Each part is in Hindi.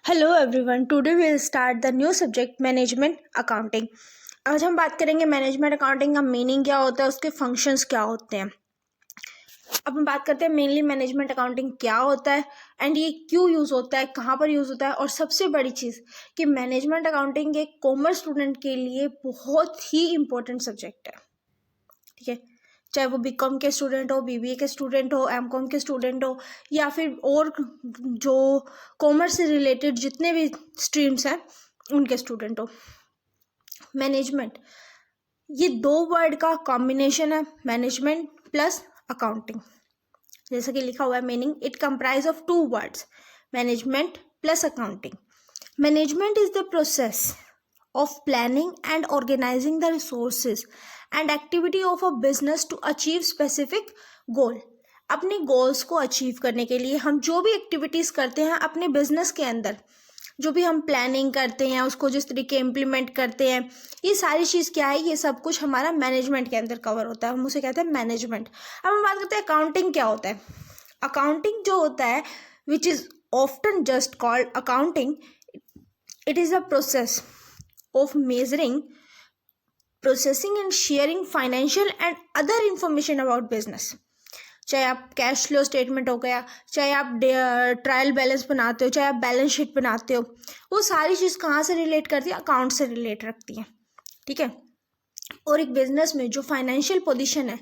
Hello everyone, today will start the new subject management accounting. आज हम बात करेंगे मैनेजमेंट अकाउंटिंग का मीनिंग क्या होता है, उसके फंक्शंस क्या होते हैं। अब हम बात करते हैं मेनली मैनेजमेंट अकाउंटिंग क्या होता है एंड ये क्यों यूज़ होता है, कहाँ पर यूज़ होता है, और सबसे बड़ी चीज़ कि मैनेजमेंट अकाउंटिंग एक कॉमर्स स्टूडेंट के लिए बहुत ही इम्पोर्टेंट सब्जेक्ट है। ठीक है, चाहे वो बीकॉम के स्टूडेंट हो, बीबीए के स्टूडेंट हो, एमकॉम के स्टूडेंट हो, या फिर और जो कॉमर्स से रिलेटेड जितने भी स्ट्रीम्स हैं उनके स्टूडेंट हो। मैनेजमेंट ये दो वर्ड का कॉम्बिनेशन है, मैनेजमेंट प्लस अकाउंटिंग। जैसा कि लिखा हुआ है meaning, it comprise of two words, management plus accounting. Management is the process of planning and organizing the resources and activity of a business to achieve specific goal। अपने गोल्स को अचीव करने के लिए हम जो भी एक्टिविटीज़ करते हैं अपने बिजनेस के अंदर, जो भी हम प्लानिंग करते हैं उसको जिस तरीके इम्प्लीमेंट करते हैं, ये सारी चीज़ क्या है, ये सब कुछ हमारा मैनेजमेंट के अंदर कवर होता है। हम उसे कहते हैं मैनेजमेंट। अब हम बात करते हैं अकाउंटिंग क्या होता है। अकाउंटिंग जो होता है which is often just called accounting, it is a process of measuring, processing and sharing financial and other information about business। चाहे आप कैश फ्लो स्टेटमेंट हो गया, चाहे आप ट्रायल बैलेंस बनाते हो, चाहे आप बैलेंस शीट बनाते हो, वो सारी चीज़ कहाँ से रिलेट करती है, अकाउंट से रिलेट रखती है। ठीक है, और एक बिजनेस में जो फाइनेंशियल पोजीशन है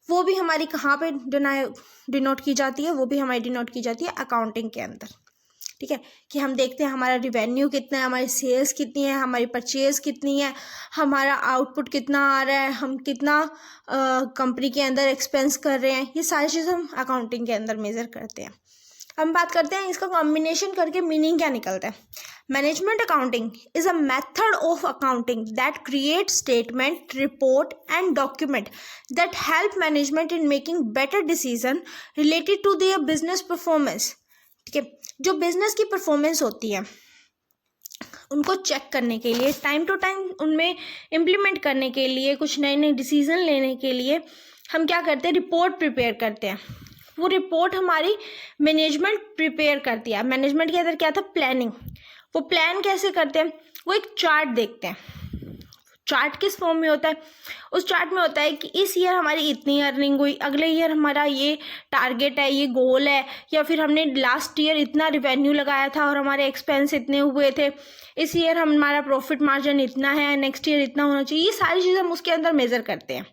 वो भी हमारी कहाँ पे डिनोट की जाती है, वो भी हमारी डिनोट की जाती है अकाउंटिंग के अंदर। ठीक है, कि हम देखते हैं हमारा रिवेन्यू कितना है, हमारी सेल्स कितनी है, हमारी परचेज कितनी है, हमारा आउटपुट कितना आ रहा है, हम कितना कंपनी के अंदर एक्सपेंस कर रहे हैं, ये सारी चीज़ हम अकाउंटिंग के अंदर मेजर करते हैं। हम बात करते हैं इसका कॉम्बिनेशन करके मीनिंग क्या निकलता है। Management accounting is a method of accounting that create statement, report and document that help management in making better decision related to their business performance. ठीक है, जो बिजनेस की परफॉर्मेंस होती है उनको चेक करने के लिए, टाइम टू टाइम उनमें इम्प्लीमेंट करने के लिए, कुछ नए नए डिसीजन लेने के लिए हम क्या करते हैं, रिपोर्ट प्रिपेयर करते हैं। वो रिपोर्ट हमारी मैनेजमेंट प्रिपेयर करती है। मैनेजमेंट के अंदर क्या था, प्लानिंग। वो प्लान कैसे करते हैं, वो एक चार्ट देखते हैं। चार्ट किस फॉर्म में होता है, उस चार्ट में होता है कि इस ईयर हमारी इतनी अर्निंग हुई, अगले ईयर हमारा ये टारगेट है, ये गोल है, या फिर हमने लास्ट ईयर इतना रिवेन्यू लगाया था और हमारे एक्सपेंस इतने हुए थे, इस ईयर हमारा प्रॉफिट मार्जिन इतना है, नेक्स्ट ईयर इतना होना चाहिए। ये सारी चीज़ें हम उसके अंदर मेजर करते हैं।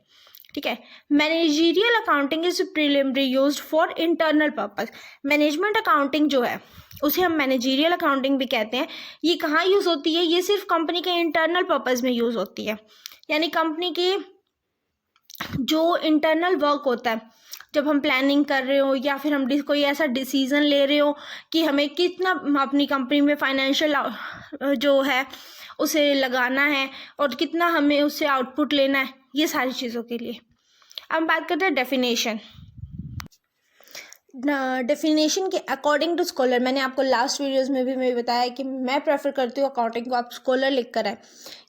ठीक है, managerial accounting is preliminary used for internal purpose. Management accounting जो है उसे हम मैनेजरियल अकाउंटिंग भी कहते हैं। ये कहाँ यूज़ होती है, ये सिर्फ कंपनी के इंटरनल पर्पस में यूज़ होती है। यानी कंपनी की जो इंटरनल वर्क होता है, जब हम प्लानिंग कर रहे हो या फिर हम कोई ऐसा डिसीजन ले रहे हो कि हमें कितना अपनी कंपनी में फाइनेंशियल जो है उसे लगाना है और कितना हमें उससे आउटपुट लेना है, ये सारी चीज़ों के लिए। अब हम बात करते हैं डेफिनेशन। डेफिनेशन के अकॉर्डिंग टू स्कॉलर, मैंने आपको लास्ट वीडियोस में भी मैं बताया कि मैं प्रेफर करती हूँ अकाउंटिंग को आप स्कॉलर लिख कर आए,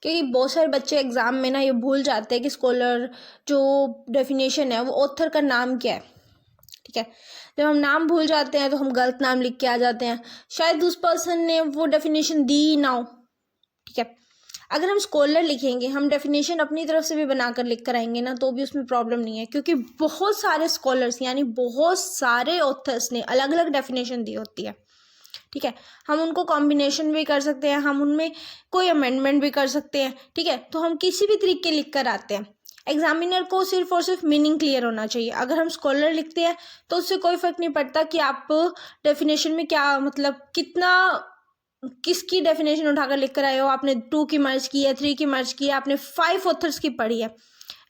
क्योंकि बहुत सारे बच्चे एग्जाम में ना ये भूल जाते हैं कि स्कॉलर जो डेफिनेशन है वो ऑथर का नाम क्या है। ठीक है, जब हम नाम भूल जाते हैं तो हम गलत नाम लिख के आ जाते हैं, शायद उस पर्सन ने वो डेफिनेशन दी ही ना हो। ठीक है, अगर हम स्कॉलर लिखेंगे, हम डेफिनेशन अपनी तरफ से भी बनाकर लिख कर आएंगे ना, तो भी उसमें प्रॉब्लम नहीं है, क्योंकि बहुत सारे स्कॉलर्स यानी बहुत सारे ऑथर्स ने अलग अलग डेफिनेशन दी होती है। ठीक है, हम उनको कॉम्बिनेशन भी कर सकते हैं, हम उनमें कोई अमेंडमेंट भी कर सकते हैं। ठीक है, तो हम किसी भी तरीके लिख कर आते हैं। एग्जामिनर को सिर्फ और सिर्फ मीनिंग क्लियर होना चाहिए। अगर हम स्कॉलर लिखते हैं तो उससे कोई फर्क नहीं पड़ता कि आप डेफिनेशन में क्या मतलब कितना किसकी डेफिनेशन उठाकर लिख कर आए हो, आपने 2 की मर्ज की है, 3 की मर्ज की है, आपने 5 ऑथर्स की पढ़ी है,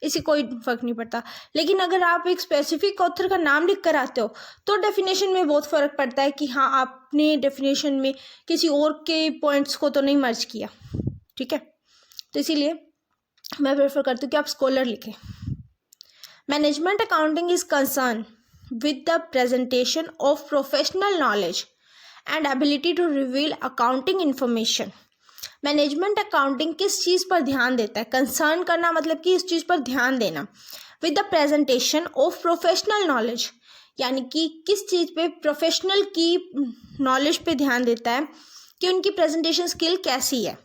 इससे कोई फर्क नहीं पड़ता। लेकिन अगर आप एक स्पेसिफिक ऑथर का नाम लिख कर आते हो तो डेफिनेशन में बहुत फ़र्क पड़ता है कि हाँ आपने डेफिनेशन में किसी और के पॉइंट्स को तो नहीं मर्ज किया। ठीक है, तो इसीलिए मैं प्रेफर करती हूँ कि आप स्कॉलर लिखें। Management accounting is concern with the presentation of professional knowledge and ability to reveal accounting information. Management accounting किस चीज़ पर ध्यान देता है, कंसर्न करना मतलब कि इस चीज़ पर ध्यान देना। With the presentation of professional knowledge, यानी कि किस चीज़ पे, प्रोफेशनल की नॉलेज पे ध्यान देता है कि उनकी प्रेजेंटेशन स्किल कैसी है।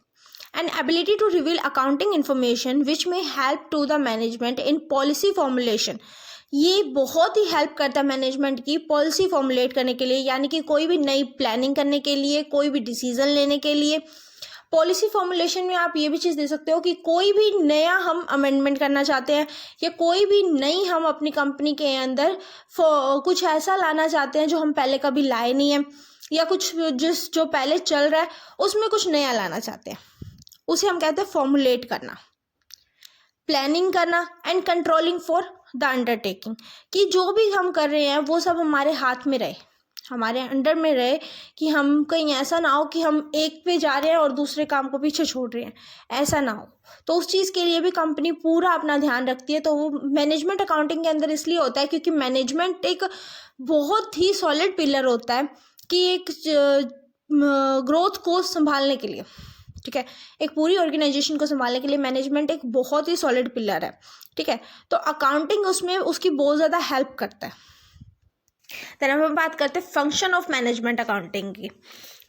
And ability to reveal accounting information which में help to the management in policy formulation. ये बहुत ही हेल्प करता है मैनेजमेंट की पॉलिसी फॉर्मुलेट करने के लिए, यानी कि कोई भी नई प्लानिंग करने के लिए, कोई भी डिसीजन लेने के लिए। पॉलिसी फॉर्मुलेशन में आप ये भी चीज़ दे सकते हो कि कोई भी नया हम अमेंडमेंट करना चाहते हैं या कोई भी नई हम अपनी कंपनी के अंदर कुछ ऐसा लाना चाहते हैं जो हम पहले कभी लाए नहीं हैं, या कुछ जो पहले चल रहा है उसमें कुछ नया लाना चाहते हैं, उसे हम कहते हैं फॉर्मुलेट करना। प्लानिंग करना and controlling for the undertaking, कि जो भी हम कर रहे हैं वो सब हमारे हाथ में रहे, हमारे अंडर में रहे, कि हम कहीं ऐसा ना हो कि हम एक पे जा रहे हैं और दूसरे काम को पीछे छोड़ रहे हैं, ऐसा ना हो। तो उस चीज़ के लिए भी कंपनी पूरा अपना ध्यान रखती है। तो वो मैनेजमेंट अकाउंटिंग के अंदर इसलिए होता है क्योंकि मैनेजमेंट एक बहुत ही सॉलिड पिलर होता है कि एक ग्रोथ को संभालने के लिए, ठीक है, एक पूरी ऑर्गेनाइजेशन को संभालने के लिए मैनेजमेंट एक बहुत ही सॉलिड पिलर है, ठीक है। तो अकाउंटिंग उसमें उसकी बहुत ज़्यादा हेल्प करता है। देन हम बात करते हैं फंक्शन ऑफ मैनेजमेंट अकाउंटिंग की।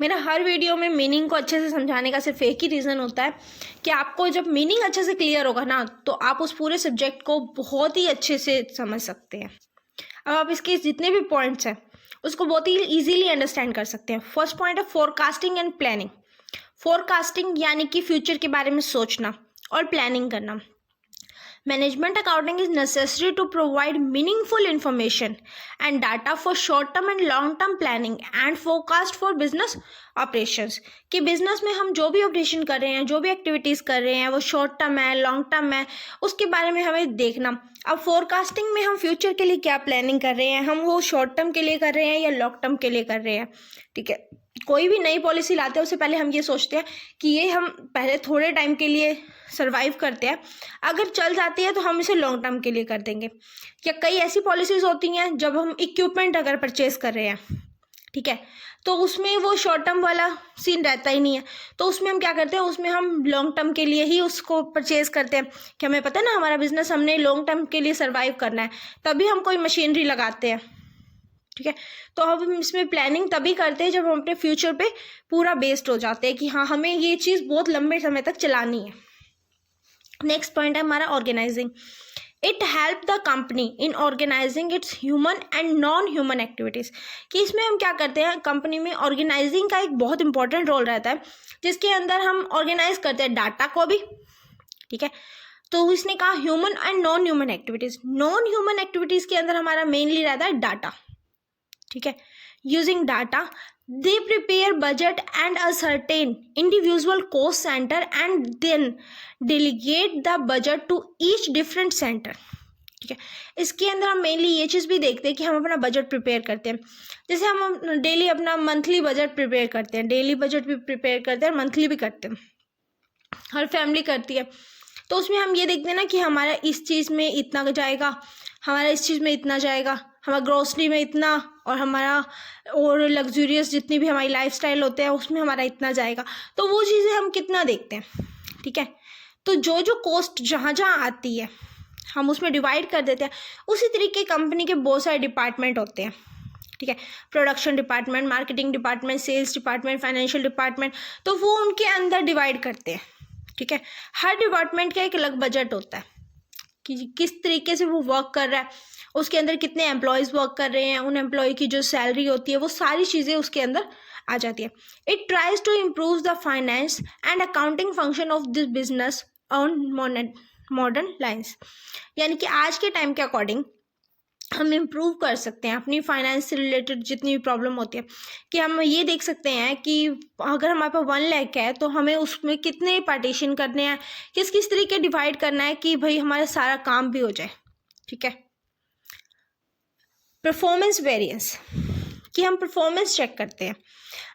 मेरा हर वीडियो में मीनिंग को अच्छे से समझाने का सिर्फ एक ही रीज़न होता है कि आपको जब मीनिंग अच्छे से क्लियर होगा ना तो आप उस पूरे सब्जेक्ट को बहुत ही अच्छे से समझ सकते हैं। अब आप इसके जितने भी पॉइंट्स हैं उसको बहुत ही ईजीली अंडरस्टैंड कर सकते हैं। फर्स्ट पॉइंट है फोरकास्टिंग एंड प्लानिंग। फोरकास्टिंग यानी कि फ्यूचर के बारे में सोचना और प्लानिंग करना। Management accounting is necessary to provide meaningful information and data for short-term and long-term planning and forecast for business operations। कि बिजनेस में हम जो भी ऑपरेशन कर रहे हैं, जो भी एक्टिविटीज़ कर रहे हैं, वो शॉर्ट टर्म है, लॉन्ग टर्म है, उसके बारे में हमें देखना। अब फोरकास्टिंग में हम फ्यूचर के लिए क्या प्लानिंग कर रहे हैं, हम वो शॉर्ट टर्म के लिए कर रहे हैं या लॉन्ग टर्म के लिए कर रहे हैं, ठीक है। कोई भी नई पॉलिसी लाते हैं उससे पहले हम ये सोचते हैं कि ये हम पहले थोड़े टाइम के लिए सर्वाइव करते हैं, अगर चल जाती है तो हम इसे लॉन्ग टर्म के लिए कर देंगे। या कई ऐसी पॉलिसीज़ होती हैं जब हम इक्विपमेंट अगर परचेज़ कर रहे हैं, ठीक है, तो उसमें वो शॉर्ट टर्म वाला सीन रहता ही नहीं है, तो उसमें हम क्या करते हैं, उसमें हम लॉन्ग टर्म के लिए ही उसको परचेज़ करते हैं कि हमें पता है ना हमारा बिजनेस हमने लॉन्ग टर्म के लिए सर्वाइव करना है, तभी हम कोई मशीनरी लगाते हैं, ठीक है। तो अब हम इसमें प्लानिंग तभी करते हैं जब हम अपने फ्यूचर पे पूरा बेस्ड हो जाते हैं कि हाँ हमें ये चीज़ बहुत लंबे समय तक चलानी है। नेक्स्ट पॉइंट है हमारा organising. It help the company in organising its human and non human activities. कि इसमें हम क्या करते हैं, कंपनी में ऑर्गेनाइजिंग का एक बहुत इंपॉर्टेंट रोल रहता है जिसके अंदर हम ऑर्गेनाइज करते हैं डाटा को भी, ठीक है। तो इसने कहा human and non human activities. Non human activities के अंदर हमारा मेनली रहता है डाटा, ठीक है। Using data they prepare budget and ascertain individual cost center and then delegate the budget to each different center, ठीक है। इसके अंदर हम मेनली ये चीज़ भी देखते हैं कि हम अपना बजट प्रिपेयर करते हैं। जैसे हम डेली अपना मंथली बजट प्रिपेयर करते हैं, डेली बजट भी प्रिपेयर करते हैं, मंथली भी करते हैं, हर फैमिली करती है। तो उसमें हम ये देखते हैं ना कि हमारा इस चीज़ में इतना जाएगा, हमारा इस चीज़ में इतना जाएगा, हमारा ग्रोसरी में इतना, और हमारा और लग्जूरियस जितनी भी हमारी लाइफस्टाइल होते हैं उसमें हमारा इतना जाएगा। तो वो चीज़ें हम कितना देखते हैं, ठीक है। तो जो जो कॉस्ट जहाँ जहाँ आती है हम उसमें डिवाइड कर देते हैं। उसी तरीके कंपनी के बहुत सारे डिपार्टमेंट होते हैं, ठीक है। Production department, marketing department, sales department, financial department, तो वो उनके अंदर डिवाइड करते हैं, ठीक है। हर डिपार्टमेंट का एक अलग बजट होता है कि किस तरीके से वो वर्क कर रहा है, उसके अंदर कितने एम्प्लॉयज़ वर्क कर रहे हैं, उन एम्प्लॉय की जो सैलरी होती है, वो सारी चीज़ें उसके अंदर आ जाती है। It tries to improve the finance and accounting function of this business on modern lines. यानी कि आज के टाइम के अकॉर्डिंग हम इम्प्रूव कर सकते हैं अपनी फाइनेंस से रिलेटेड जितनी भी प्रॉब्लम होती है, कि हम ये देख सकते हैं कि अगर हमारे पास 1 लाख है तो हमें उसमें कितने पार्टीशन करने हैं, किस किस तरीके डिवाइड करना है कि भाई हमारा सारा काम भी हो जाए, ठीक है। परफॉर्मेंस वेरिएंस, कि हम परफॉर्मेंस चेक करते हैं।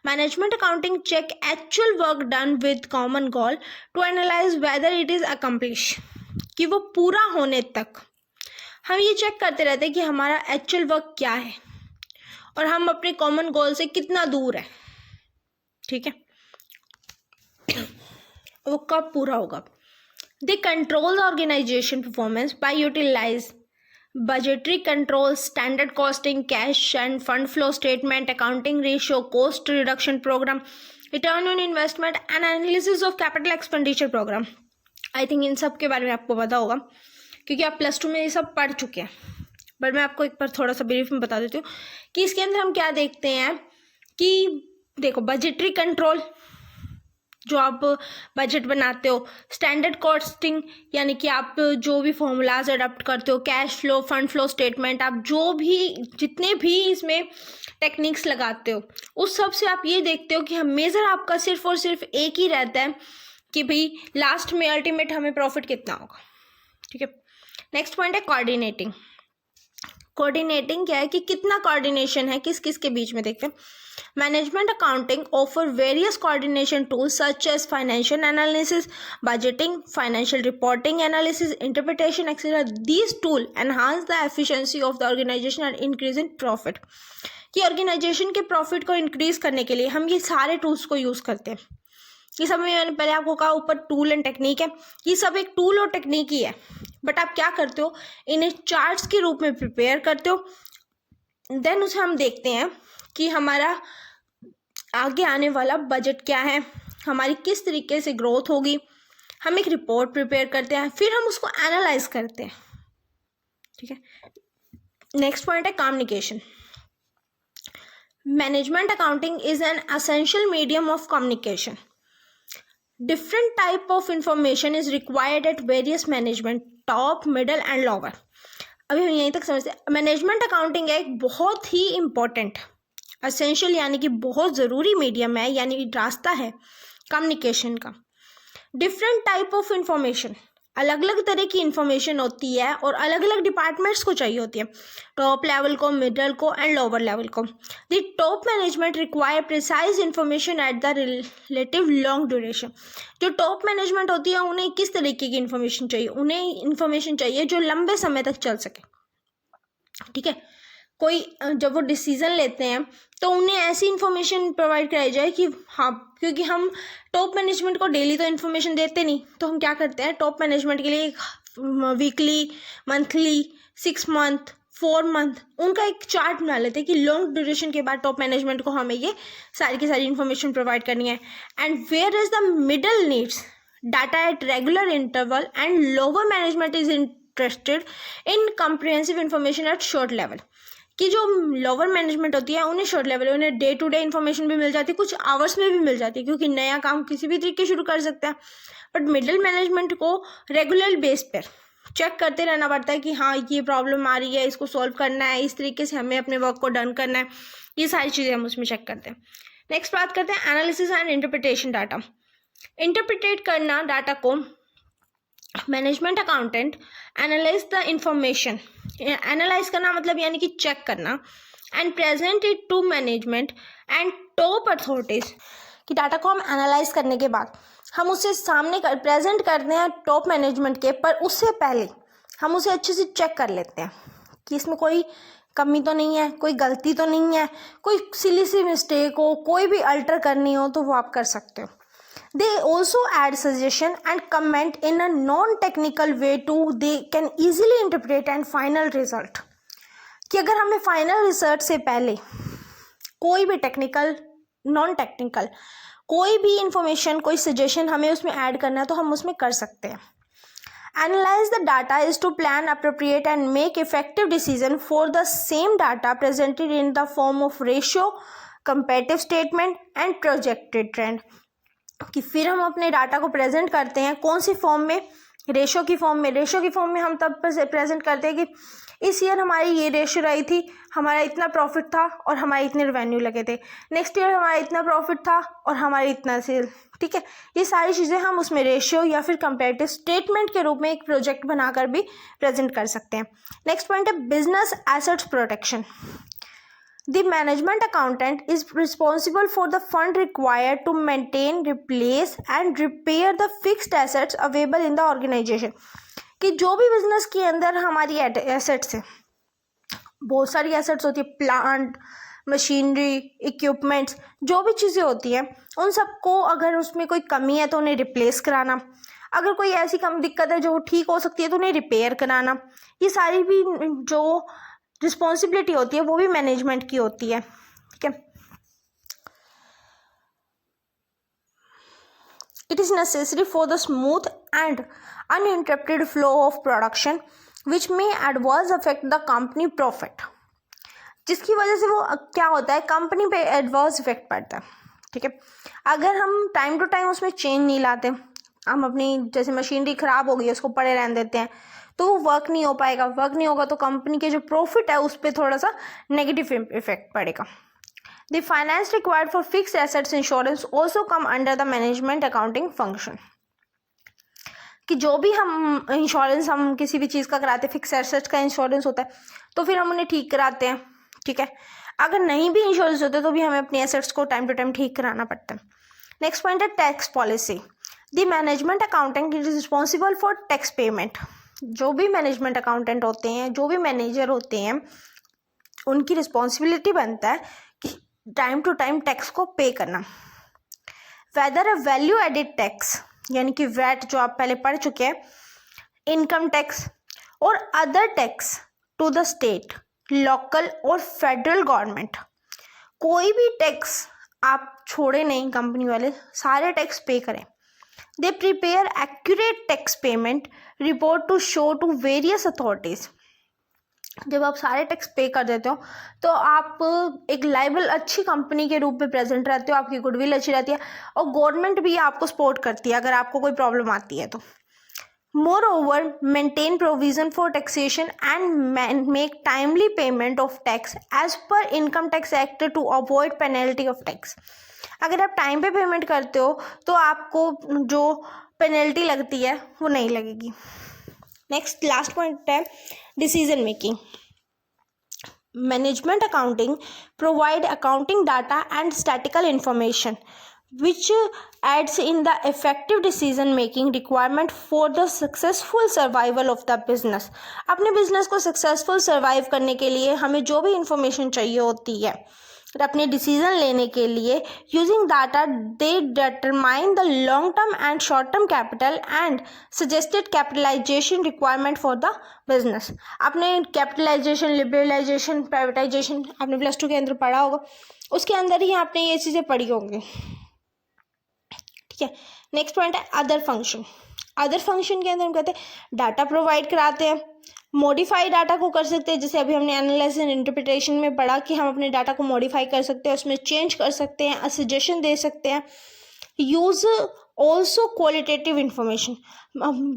Management accounting check actual work done with common goal to analyse whether it is accomplish. कि वो पूरा होने तक हम ये चेक करते रहते हैं कि हमारा एक्चुअल वर्क क्या है और हम अपने कॉमन गोल से कितना दूर है, ठीक है, वो कब पूरा होगा। They control the organisation performance by utilise budgetary control, standard costing, cash and fund flow statement, accounting ratio, cost reduction program, return on investment and analysis of capital expenditure program. I think in सब के बारे में आपको पता होगा क्योंकि आप +2 में ये सब पढ़ चुके हैं, बट मैं आपको एक बार थोड़ा सा ब्रीफ में बता देती हूँ कि इसके अंदर हम क्या देखते हैं कि देखो, बजटरी कंट्रोल जो आप बजट बनाते हो, स्टैंडर्ड कॉस्टिंग यानी कि आप जो भी फॉर्मूलाज अडॉप्ट करते हो, cash flow, fund flow statement, आप जो भी जितने भी इसमें टेक्निक्स लगाते हो उस सब से आप ये देखते हो कि हम मेज़र आपका सिर्फ और सिर्फ एक ही रहता है कि भाई लास्ट में अल्टीमेट हमें प्रॉफिट कितना होगा। ठीक है, नेक्स्ट पॉइंट है कोऑर्डिनेटिंग। कोऑर्डिनेटिंग क्या है कि कितना कोऑर्डिनेशन है किस किस के बीच में, देखते हैं। Management accounting offer various coordination tools such as financial analysis, budgeting, financial reporting analysis, interpretation etcetera. These tool enhance the efficiency of the organisation and increase in profit. कि ऑर्गेनाइजेशन के प्रॉफिट को इंक्रीज करने के लिए हम ये सारे टूल्स को यूज़ करते हैं। ये सब मैंने पहले आपको कहा ऊपर टूल एंड टेक्निक है, ये सब एक टूल और टेक्निक ही है, बट आप क्या करते हो, इन्हें चार्ट्स के रूप में प्रिपेयर करते हो, देन उसे हम देखते हैं कि हमारा आगे आने वाला बजट क्या है, हमारी किस तरीके से ग्रोथ होगी, हम एक रिपोर्ट प्रिपेयर करते हैं, फिर हम उसको एनालाइज करते हैं। ठीक है, नेक्स्ट पॉइंट है communication. Management accounting is an essential medium of communication. Different type of information is required at various management, top, middle and lower. अभी हम यहीं तक समझते हैं। मैनेजमेंट अकाउंटिंग एक बहुत ही इम्पोर्टेंट असेंशियल यानी कि बहुत ज़रूरी मीडियम है, यानी रास्ता है कम्युनिकेशन का। डिफरेंट टाइप ऑफ इंफॉर्मेशन, अलग अलग तरह की इंफॉर्मेशन होती है और अलग अलग डिपार्टमेंट्स को चाहिए होती है, टॉप लेवल को, मिडल को एंड लोअर लेवल को। The top management require precise information at the relative long duration. जो टॉप मैनेजमेंट होती है उन्हें किस तरीके की इंफॉर्मेशन चाहिए, उन्हें इंफॉर्मेशन चाहिए जो लंबे समय तक चल सके। ठीक है, कोई जब वो डिसीजन लेते हैं तो उन्हें ऐसी इन्फॉर्मेशन प्रोवाइड कराई जाए कि हाँ, क्योंकि हम टॉप मैनेजमेंट को डेली तो इन्फॉर्मेशन देते नहीं, तो हम क्या करते हैं टॉप मैनेजमेंट के लिए वीकली, मंथली, 6 मंथ, 4 मंथ उनका एक चार्ट बना लेते हैं कि लॉन्ग ड्यूरेशन के बाद टॉप मैनेजमेंट को हमें ये सारी की सारी इन्फॉर्मेशन प्रोवाइड करनी है। And where is the middle needs data at regular interval and lower management is interested in comprehensive information at short level. कि जो लोअर मैनेजमेंट होती है उन्हें शॉर्ट लेवल, उन्हें डे टू डे इन्फॉर्मेशन भी मिल जाती है, कुछ आवर्स में भी मिल जाती है क्योंकि नया काम किसी भी तरीके शुरू कर सकते हैं। बट मिडिल मैनेजमेंट को रेगुलर बेस पर चेक करते रहना पड़ता है कि हाँ ये प्रॉब्लम आ रही है, इसको सॉल्व करना है, इस तरीके से हमें अपने वर्क को डन करना है, ये सारी चीज़ें हम उसमें चेक करते हैं। नेक्स्ट बात करते हैं analysis and interpretation data. Interpret करना डाटा को, management accountant analyse the information, analyse करना मतलब यानी कि चेक करना, and present it to management and top authorities. कि डाटा को हम एनालाइज करने के बाद हम उसे सामने प्रेजेंट करते हैं टॉप मैनेजमेंट के, पर उससे पहले हम उसे अच्छे से चेक कर लेते हैं कि इसमें कोई कमी तो नहीं है, कोई गलती तो नहीं है, कोई सिली सी मिस्टेक हो, कोई भी अल्टर करनी हो तो वो आप कर सकते हो। They also add suggestion and comment in a non-technical way too. They can easily interpret and final result. कि अगर हमें फाइनल रिजल्ट से पहले कोई भी टेक्निकल, नॉन टेक्निकल कोई भी इंफॉर्मेशन, कोई सजेशन हमें उसमें ऐड करना है तो हम उसमें कर सकते हैं। Analyze the data is to plan, appropriate and make effective decision for the same data presented in the form of ratio, comparative statement and projected trend. कि फिर हम अपने डाटा को प्रेजेंट करते हैं कौन सी फॉर्म में, रेशो की फॉर्म में। रेशो की फॉर्म में हम तब प्रेजेंट करते हैं कि इस ईयर हमारी ये रेशो रही थी, हमारा इतना प्रॉफिट था और हमारे इतने रेवेन्यू लगे थे, नेक्स्ट ईयर हमारा इतना प्रॉफिट था और हमारी इतना सेल। ठीक है, ये सारी चीज़ें हम उसमें रेशियो या फिर कंपैरेटिव स्टेटमेंट के रूप में एक प्रोजेक्ट बनाकर भी प्रेजेंट कर सकते हैं। नेक्स्ट पॉइंट है business assets protection. The management accountant is responsible for the fund required to maintain, replace and repair the fixed assets available in the organization. कि जो भी बिजनेस के अंदर हमारी एसेट्स है, बहुत सारी एसेट्स होती है, प्लांट, मशीनरी, इक्विपमेंट्स, जो भी चीज़ें होती हैं उन सबको अगर उसमें कोई कमी है तो उन्हें रिप्लेस कराना, अगर कोई ऐसी कम दिक्कत है जो ठीक हो सकती है तो उन्हें रिपेयर कराना, ये सारी भी जो रिस्पॉन्सिबिलिटी होती है वो भी मैनेजमेंट की होती है। ठीक है, it is necessary for the smooth and uninterrupted flow of production which may adverse affect the company profit, जिसकी वजह से वो क्या होता है, कंपनी पे एडवर्स इफेक्ट पड़ता है। ठीक है, अगर हम टाइम टू टाइम उसमें चेंज नहीं लाते, हम अपनी जैसे मशीनरी ख़राब हो गई उसको पड़े रहने देते हैं, तो वो वर्क नहीं हो पाएगा, वर्क नहीं होगा तो कंपनी के जो प्रॉफिट है उस पर थोड़ा सा नेगेटिव इफेक्ट पड़ेगा। The finance required for fixed assets insurance also come under the management accounting function, कि जो भी हम इंश्योरेंस हम किसी भी चीज़ का कराते हैं, फिक्स एसेट्स का इंश्योरेंस होता है तो फिर हम उन्हें ठीक कराते हैं। ठीक है, अगर नहीं भी इंश्योरेंस होते तो भी हमें अपनी एसेट्स को टाइम टू टाइम ठीक कराना पड़ता है। नेक्स्ट पॉइंट है tax policy. The management accountant is responsible for tax payment. जो भी मैनेजमेंट अकाउंटेंट होते हैं, जो भी मैनेजर होते हैं, उनकी रिस्पॉन्सिबिलिटी बनता है कि टाइम टू टाइम टैक्स को पे करना। Whether a value added tax यानी कि वैट जो आप पहले पढ़ चुके हैं, इनकम टैक्स और other tax to the state, local और फेडरल गवर्नमेंट, कोई भी टैक्स आप छोड़े नहीं, कंपनी वाले सारे टैक्स पे करें। They prepare accurate tax payment report to show to various authorities. जब आप सारे टैक्स पे कर देते हो तो आप एक लायबल अच्छी कंपनी के रूप में प्रेजेंट रहते हो, आपकी गुडविल अच्छी रहती है और गवर्नमेंट भी आपको सपोर्ट करती है अगर आपको कोई प्रॉब्लम आती है तो। Moreover maintain provision for taxation and make timely payment of tax as per income tax act to avoid penalty of tax. अगर आप टाइम पे पेमेंट करते हो तो आपको जो पेनल्टी लगती है वो नहीं लगेगी। नेक्स्ट लास्ट पॉइंट है decision making. Management accounting provide accounting data and statistical information which adds in the effective decision making requirement for the successful survival of the business। अपने बिजनेस को सक्सेसफुल सर्वाइव करने के लिए हमें जो भी इंफॉर्मेशन चाहिए होती है अपने डिसीजन लेने के लिए, using data they determine the long term and short term capital and suggested capitalisation requirement for the business. आपने कैपिटलाइजेशन, लिबरलाइजेशन, प्राइवेटाइजेशन आपने +2 के अंदर पढ़ा होगा, उसके अंदर ही आपने ये चीज़ें पढ़ी होंगी। ठीक है, नेक्स्ट पॉइंट है अदर फंक्शन। अदर फंक्शन के अंदर हम कहते हैं डाटा प्रोवाइड कराते हैं, मॉडिफाई डाटा को कर सकते हैं, जैसे अभी हमने एनालिसिस एंड इंटरप्रिटेशन में पढ़ा कि हम अपने डाटा को मॉडिफाई कर सकते हैं, उसमें चेंज कर सकते हैं, सजेशन दे सकते हैं। Use also qualitative information.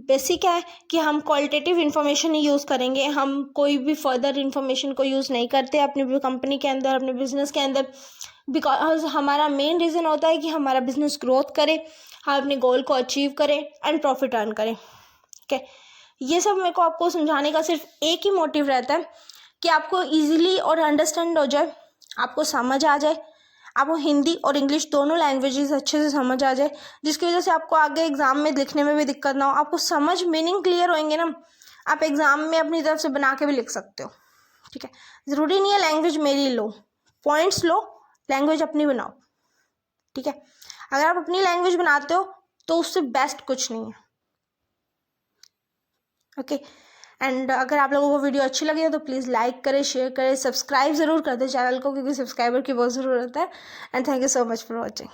Basic है कि हम क्वालिटेटिव इंफॉर्मेशन ही यूज़ करेंगे, हम कोई भी फर्दर इंफॉर्मेशन को यूज़ नहीं करते अपनी कंपनी के अंदर, अपने बिजनेस के अंदर, बिकॉज हमारा मेन रीज़न होता है कि हमारा बिजनेस ग्रोथ करे, हम अपने गोल को अचीव करें एंड प्रॉफिट अर्न करें। ठीक है, ये सब मेरे को आपको समझाने का सिर्फ एक ही मोटिव रहता है कि आपको इजीली और अंडरस्टैंड हो जाए, आपको समझ आ जाए, आपको हिंदी और इंग्लिश दोनों लैंग्वेजेस अच्छे से समझ आ जाए, जिसकी वजह से आपको आगे एग्ज़ाम में लिखने में भी दिक्कत ना हो। आपको समझ मीनिंग क्लियर होंगे ना, आप एग्ज़ाम में अपनी तरफ से बना के भी लिख सकते हो। ठीक है, ज़रूरी नहीं है लैंग्वेज मेरी लो, पॉइंट्स लो, लैंग्वेज अपनी बनाओ। ठीक है, अगर आप अपनी लैंग्वेज बनाते हो तो उससे बेस्ट कुछ नहीं है। ओके, एंड अगर आप लोगों को वीडियो अच्छी लगी हो तो प्लीज़ लाइक करें, शेयर करें, सब्सक्राइब ज़रूर कर दें चैनल को, क्योंकि सब्सक्राइबर की बहुत ज़रूरत है। And thank you so much for watching.